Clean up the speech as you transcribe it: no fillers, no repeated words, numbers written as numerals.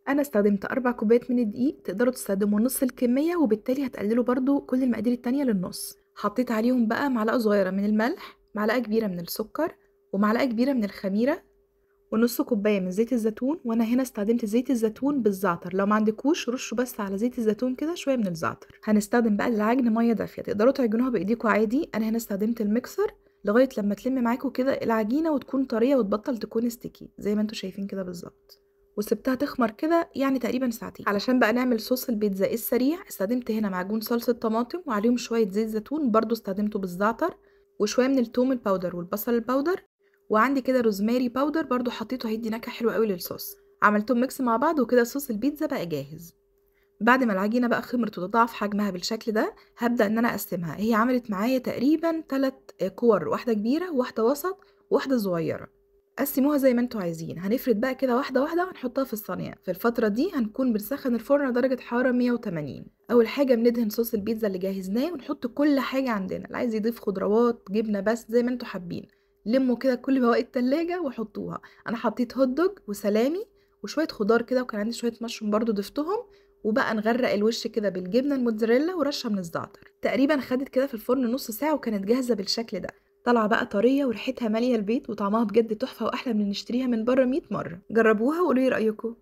انا استخدمت 4 كوبايات من الدقيق، تقدروا تستخدموا نص الكميه وبالتالي هتقللوا برضو كل المقادير التانية للنص. حطيت عليهم بقى معلقه صغيره من الملح، معلقه كبيره من السكر، ومعلقه كبيره من الخميره، ونص كوبايه من زيت الزيتون. وانا هنا استخدمت زيت الزيتون بالزعتر، لو ما عندكوش رشوا بس على زيت الزيتون كده شويه من الزعتر. هنستخدم بقى للعجن ميه دافيه، تقدروا تعجنوها بايديكوا عادي، انا هنا استخدمت الميكسر لغايه لما تلم معاكوا كده العجينه وتكون طريه وتبطل تكون ستيكي زي ما انتوا شايفين كده بالظبط. وسبتها تخمر كده يعني تقريبا ساعتين. علشان بقى نعمل صوص البيتزا السريع، استخدمت هنا معجون صلصه طماطم وعليهم شويه زيت زيتون برضو استخدمته بالزعتر، وشويه من الثوم الباودر والبصل الباودر، وعندي كده روزماري باودر برضو حطيته، هيدي نكهه حلوه قوي للصوص. عملتهم ميكس مع بعض وكده صوص البيتزا بقى جاهز. بعد ما العجينه بقى خمرت وتضاعف حجمها بالشكل ده، هبدا ان انا اقسمها. هي عملت معايا تقريبا 3 كور، واحده كبيره وواحده وسط وواحده صغيره. قسموها زي ما انتوا عايزين. هنفرد بقى كده واحده واحده ونحطها في الصينيه. في الفتره دي هنكون بنسخن الفرن درجه حراره 180. اول حاجه بندهن صوص البيتزا اللي جهزناه ونحط كل حاجه عندنا، اللي عايز يضيف خضروات جبنه بس زي ما انتوا حابين. لموا كده كل بواقي التلاجة وحطوها. انا حطيت هوت دوج وسلامي وشويه خضار كده، وكان عندي شويه مشروم برضو ضفتهم. وبقى نغرق الوش كده بالجبنه الموتزاريلا ورشه من الزعتر. تقريبا خدت كده في الفرن نص ساعه وكانت جاهزه بالشكل ده. طالعه بقى طريه وريحتها ماليه البيت وطعمها بجد تحفه، واحلى من اللي نشتريها من بره 100 مره. جربوها وقولوا لي رايكم.